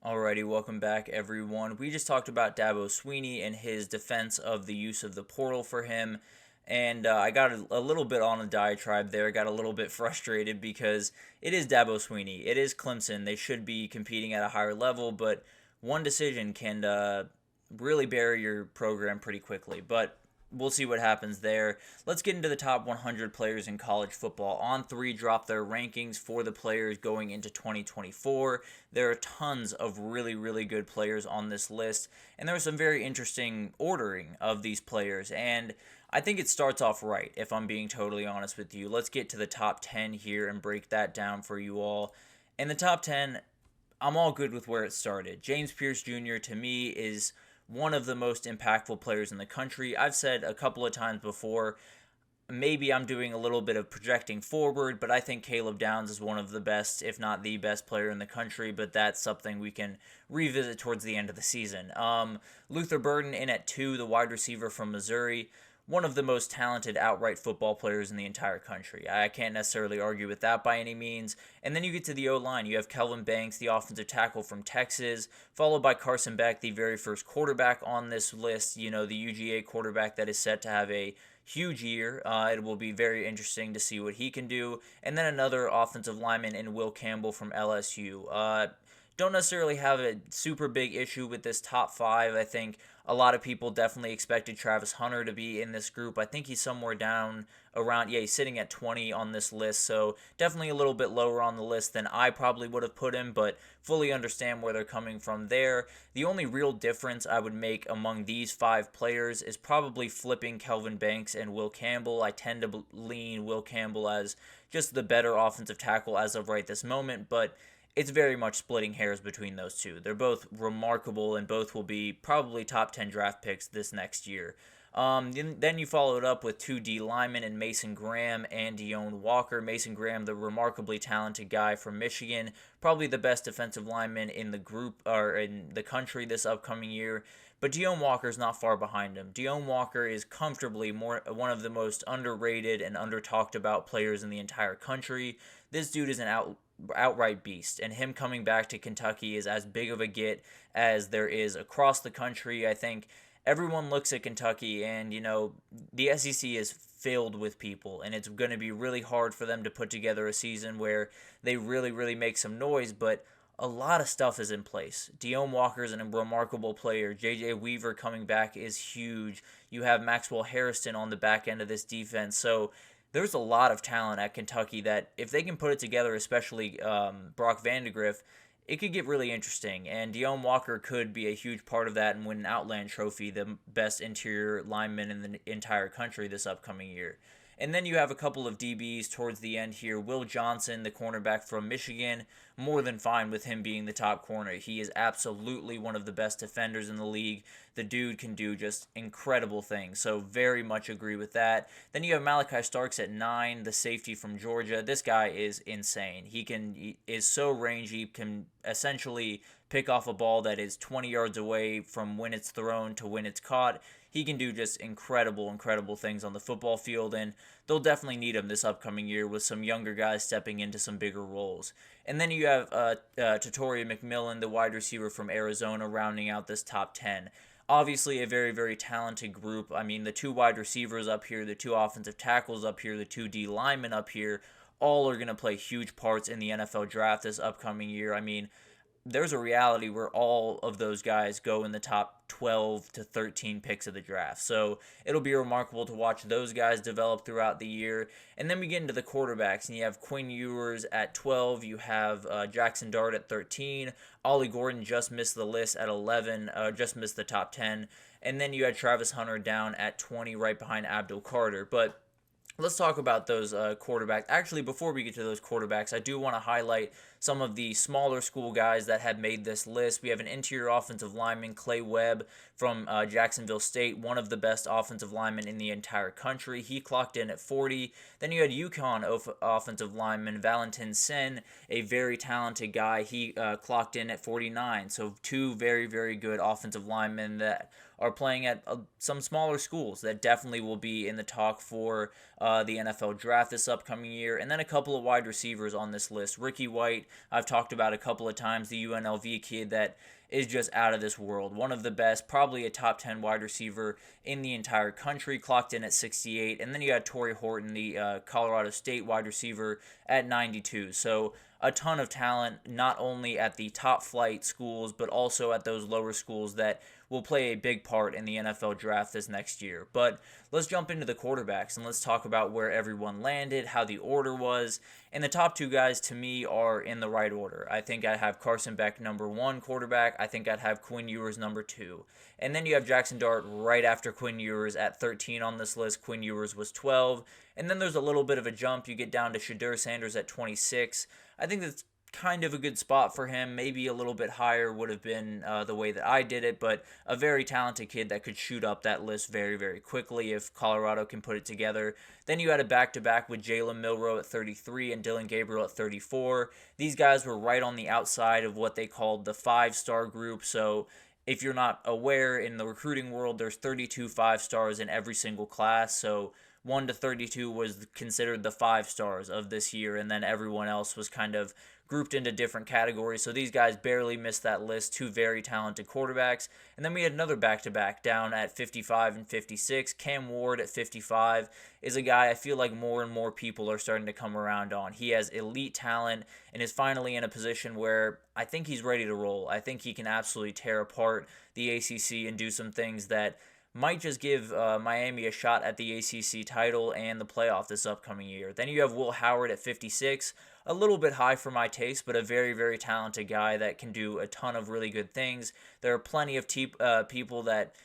Alrighty, welcome back, everyone. We just talked about Dabo Swinney and his defense of the use of the portal for him, and I got a little bit on a diatribe there. Got a little bit frustrated because it is Dabo Swinney, it is Clemson. They should be competing at a higher level, but one decision can really bury your program pretty quickly. But we'll see what happens there. Let's get into the top 100 players in college football. On3 dropped their rankings for the players going into 2024. There are tons of really, really good players on this list, and there's some very interesting ordering of these players, and I think it starts off right, if I'm being totally honest with you. Let's get to the top 10 here and break that down for you all. In the top 10, I'm all good with where it started. James Pearce Jr. to me is one of the most impactful players in the country. I've said a couple of times before, maybe I'm doing a little bit of projecting forward, but I think Caleb Downs is one of the best, if not the best player in the country, but that's something we can revisit towards the end of the season. Luther Burden in at 2, the wide receiver from Missouri. One of the most talented outright football players in the entire country. I can't necessarily argue with that by any means. And then you get to the O-line. You have Kelvin Banks, the offensive tackle from Texas, followed by Carson Beck, the very first quarterback on this list. You know, the UGA quarterback that is set to have a huge year. It will be very interesting to see what he can do. And then another offensive lineman in Will Campbell from LSU. Don't necessarily have a super big issue with this top 5. I think a lot of people definitely expected Travis Hunter to be in this group. I think he's somewhere down around, he's sitting at 20 on this list, so definitely a little bit lower on the list than I probably would have put him, but fully understand where they're coming from there. The only real difference I would make among these 5 players is probably flipping Kelvin Banks and Will Campbell. I tend to lean Will Campbell as just the better offensive tackle as of right this moment, but it's very much splitting hairs between those two. They're both remarkable, and both will be probably top 10 draft picks this next year. Then you follow it up with 2 D linemen in Mason Graham and Deone Walker. Mason Graham, the remarkably talented guy from Michigan, probably the best defensive lineman in the group or in the country this upcoming year. But Deone Walker is not far behind him. Deone Walker is comfortably one of the most underrated and under-talked about players in the entire country. This dude is an outright beast, and him coming back to Kentucky is as big of a get as there is across the country. I think everyone looks at Kentucky, and the SEC is filled with people, and it's going to be really hard for them to put together a season where they really, really make some noise, but a lot of stuff is in place. Deone Walker is a remarkable player. J.J. Weaver coming back is huge. You have Maxwell Harrison on the back end of this defense, so there's a lot of talent at Kentucky that if they can put it together, especially Brock Vandegrift, it could get really interesting. And Deone Walker could be a huge part of that and win an Outland Trophy, the best interior lineman in the entire country this upcoming year. And then you have a couple of DBs towards the end here. Will Johnson, the cornerback from Michigan, more than fine with him being the top corner. He is absolutely one of the best defenders in the league. The dude can do just incredible things, so very much agree with that. Then you have Malachi Starks at 9, the safety from Georgia. This guy is insane. He is so rangy, can essentially pick off a ball that is 20 yards away from when it's thrown to when it's caught. He can do just incredible, incredible things on the football field, and they'll definitely need him this upcoming year with some younger guys stepping into some bigger roles. And then you have Tatoria McMillan, the wide receiver from Arizona, rounding out this top 10. Obviously, a very, very talented group. I mean, the 2 wide receivers up here, the 2 offensive tackles up here, the 2 D linemen up here, all are going to play huge parts in the NFL draft this upcoming year. I mean, there's a reality where all of those guys go in the top 12 to 13 picks of the draft. So it'll be remarkable to watch those guys develop throughout the year. And then we get into the quarterbacks, and you have Quinn Ewers at 12. You have Jackson Dart at 13. Ollie Gordon just missed the list at 11, just missed the top 10. And then you had Travis Hunter down at 20, right behind Abdul Carter. But let's talk about those quarterbacks. Actually, before we get to those quarterbacks, I do want to highlight some of the smaller school guys that have made this list. We have an interior offensive lineman, Clay Webb from Jacksonville State, one of the best offensive linemen in the entire country. He clocked in at 40. Then you had UConn offensive lineman Valentin Sen, a very talented guy. He clocked in at 49. So 2 very, very good offensive linemen that are playing at some smaller schools that definitely will be in the talk for the NFL draft this upcoming year. And then a couple of wide receivers on this list. Ricky White, think I've talked about a couple of times, the UNLV kid that is just out of this world. One of the best, probably a top 10 wide receiver in the entire country, clocked in at 68. And then you got Torrey Horton, the Colorado State wide receiver, at 92. So a ton of talent, not only at the top flight schools, but also at those lower schools that will play a big part in the NFL draft this next year. But let's jump into the quarterbacks and let's talk about where everyone landed, how the order was. And the top two guys to me are in the right order. I think I have Carson Beck number 1 quarterback. I think I'd have Quinn Ewers number 2. And then you have Jackson Dart right after Quinn Ewers at 13 on this list. Quinn Ewers was 12. And then there's a little bit of a jump. You get down to Shedeur Sanders at 26. I think that's kind of a good spot for him. Maybe a little bit higher would have been the way that I did it, but a very talented kid that could shoot up that list very, very quickly if Colorado can put it together. Then you had a back-to-back with Jalen Milroe at 33 and Dylan Gabriel at 34. These guys were right on the outside of what they called the 5-star group, so if you're not aware, in the recruiting world, there's 32 5-stars in every single class, so 1 to 32 was considered the 5 stars of this year, and then everyone else was kind of grouped into different categories. So these guys barely missed that list, 2 very talented quarterbacks. And then we had another back-to-back down at 55 and 56. Cam Ward at 55 is a guy I feel like more and more people are starting to come around on. He has elite talent and is finally in a position where I think he's ready to roll. I think he can absolutely tear apart the ACC and do some things that might just give Miami a shot at the ACC title and the playoff this upcoming year. Then you have Will Howard at 56, a little bit high for my taste, but a very, very talented guy that can do a ton of really good things. There are plenty of people that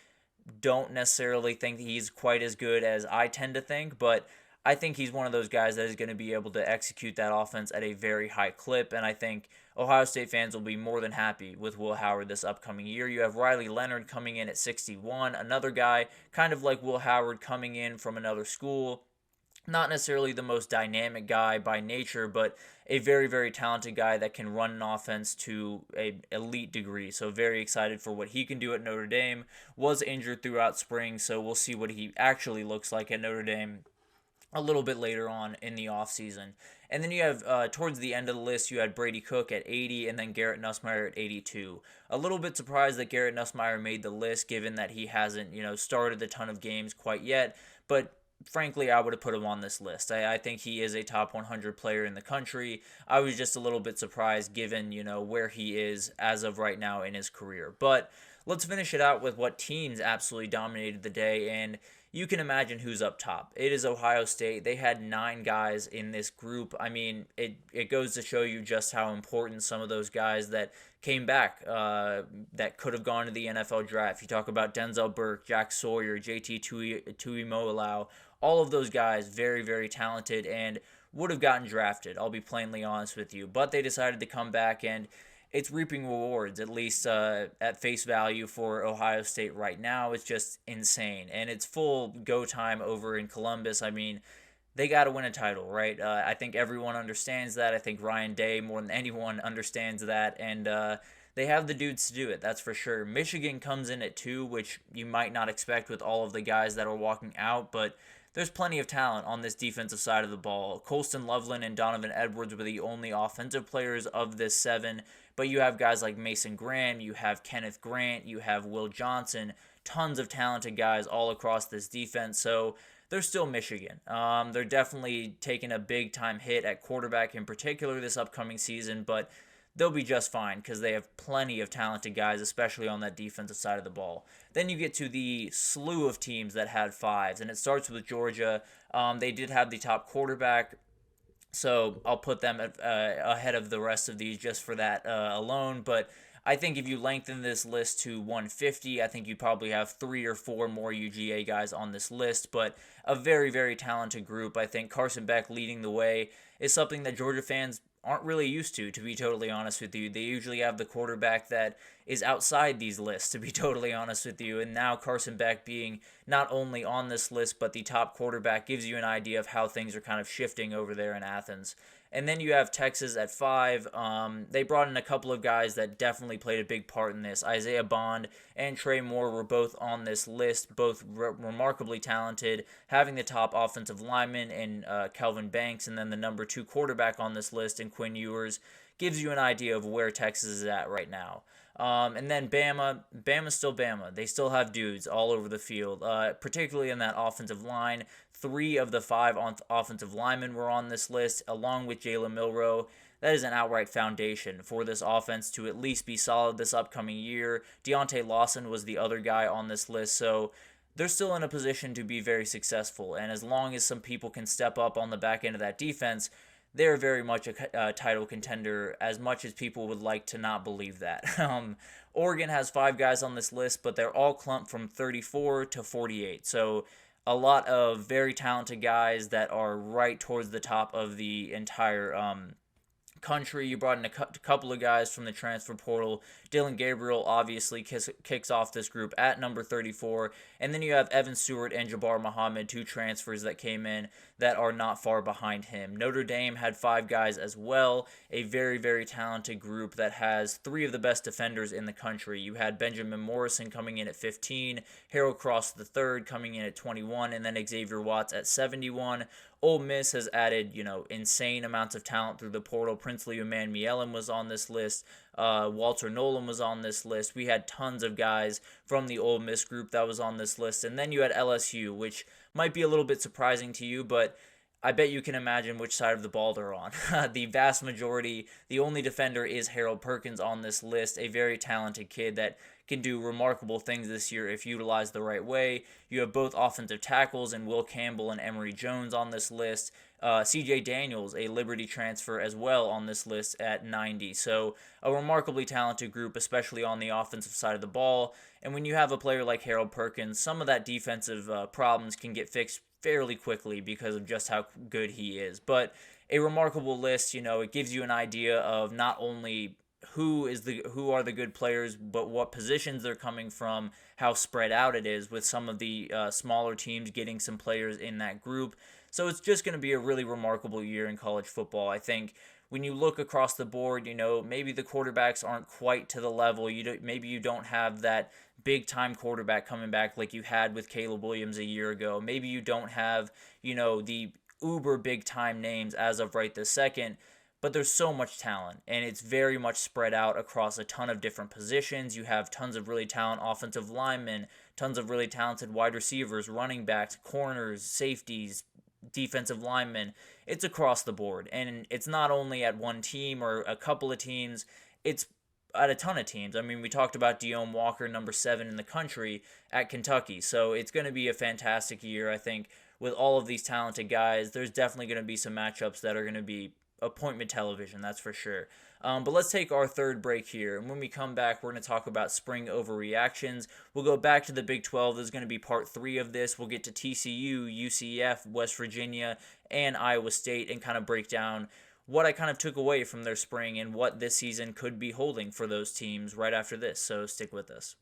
don't necessarily think that he's quite as good as I tend to think, but I think he's one of those guys that is going to be able to execute that offense at a very high clip, and I think Ohio State fans will be more than happy with Will Howard this upcoming year. You have Riley Leonard coming in at 61, another guy kind of like Will Howard coming in from another school. Not necessarily the most dynamic guy by nature, but a very, very talented guy that can run an offense to an elite degree. So very excited for what he can do at Notre Dame. Was injured throughout spring, so we'll see what he actually looks like at Notre Dame a little bit later on in the offseason. And then you have, towards the end of the list, you had Brady Cook at 80 and then Garrett Nussmeier at 82. A little bit surprised that Garrett Nussmeier made the list, given that he hasn't, started a ton of games quite yet. But frankly, I would have put him on this list. I think he is a top 100 player in the country. I was just a little bit surprised given, where he is as of right now in his career. But let's finish it out with what teams absolutely dominated the day, and you can imagine who's up top. It is Ohio State. They had 9 guys in this group. I mean, it goes to show you just how important some of those guys that came back that could have gone to the NFL draft. You talk about Denzel Burke, Jack Sawyer, JT Tuimoloau, all of those guys, very, very talented and would have gotten drafted, I'll be plainly honest with you. But they decided to come back, and it's reaping rewards, at least at face value for Ohio State right now. It's just insane. And it's full go time over in Columbus. I mean, they got to win a title, right? I think everyone understands that. I think Ryan Day, more than anyone, understands that. And they have the dudes to do it, that's for sure. Michigan comes in at 2, which you might not expect with all of the guys that are walking out, but there's plenty of talent on this defensive side of the ball. Colston Loveland and Donovan Edwards were the only offensive players of this 7, but you have guys like Mason Graham, you have Kenneth Grant, you have Will Johnson, tons of talented guys all across this defense, so they're still Michigan. They're definitely taking a big-time hit at quarterback in particular this upcoming season, but they'll be just fine because they have plenty of talented guys, especially on that defensive side of the ball. Then you get to the slew of teams that had 5s, and it starts with Georgia. They did have the top quarterback, so I'll put them ahead of the rest of these just for that alone. But I think if you lengthen this list to 150, I think you probably have 3 or 4 more UGA guys on this list. But a very, very talented group. I think Carson Beck leading the way is something that Georgia fans aren't really used to be totally honest with you. They usually have the quarterback that is outside these lists, to be totally honest with you. And now Carson Beck being not only on this list, but the top quarterback gives you an idea of how things are kind of shifting over there in Athens. And then you have Texas at 5. They brought in a couple of guys that definitely played a big part in this. Isaiah Bond and Trey Moore were both on this list, both remarkably talented, having the top offensive lineman in Kelvin Banks, and then the number 2 quarterback on this list in Quinn Ewers, gives you an idea of where Texas is at right now. And then Bama's still Bama. They still have dudes all over the field, particularly in that offensive line. 3 of the 5 offensive linemen were on this list, along with Jalen Milroe. That is an outright foundation for this offense to at least be solid this upcoming year. Deontay Lawson was the other guy on this list, so they're still in a position to be very successful. And as long as some people can step up on the back end of that defense, they're very much a title contender, as much as people would like to not believe that. Oregon has 5 guys on this list, but they're all clumped from 34 to 48. So a lot of very talented guys that are right towards the top of the entire country. You brought in a couple of guys from the transfer portal. Dylan Gabriel obviously kicks off this group at number 34. And then you have Evan Stewart and Jabbar Muhammad, 2 transfers that came in that are not far behind him. Notre Dame had 5 guys as well, a very, very talented group that has 3 of the best defenders in the country. You had Benjamin Morrison coming in at 15, Harold Cross III coming in at 21, and then Xavier Watts at 71. Ole Miss has added, insane amounts of talent through the portal. Princely Umanmielen was on this list. Walter Nolan was on this list. We had tons of guys from the Ole Miss group that was on this list. And then you had LSU, which might be a little bit surprising to you, but I bet you can imagine which side of the ball they're on. The vast majority, the only defender is Harold Perkins on this list, a very talented kid that can do remarkable things this year if utilized the right way. You have both offensive tackles and Will Campbell and Emory Jones on this list. C.J. Daniels, a Liberty transfer as well on this list at 90. So a remarkably talented group, especially on the offensive side of the ball. And when you have a player like Harold Perkins, some of that defensive problems can get fixed fairly quickly because of just how good he is. But a remarkable list, it gives you an idea of not only who are the good players, but what positions they're coming from, how spread out it is, with some of the smaller teams getting some players in that group. So it's just going to be a really remarkable year in college football. I think when you look across the board, maybe the quarterbacks aren't quite to the level. Maybe you don't have that big-time quarterback coming back like you had with Caleb Williams a year ago. Maybe you don't have, the uber big-time names as of right this second. But there's so much talent, and it's very much spread out across a ton of different positions. You have tons of really talented offensive linemen, tons of really talented wide receivers, running backs, corners, safeties, defensive linemen. It's across the board, and it's not only at one team or a couple of teams. It's at a ton of teams. I mean, we talked about Deone Walker, number 7 in the country at Kentucky. So it's going to be a fantastic year, I think, with all of these talented guys. There's definitely going to be some matchups that are going to be appointment television, that's for sure. But let's take our third break here. And when we come back, we're going to talk about spring overreactions. We'll go back to the Big 12. This is going to be part 3 of this. We'll get to TCU, UCF, West Virginia, and Iowa State and kind of break down what I kind of took away from their spring and what this season could be holding for those teams right after this. So stick with us.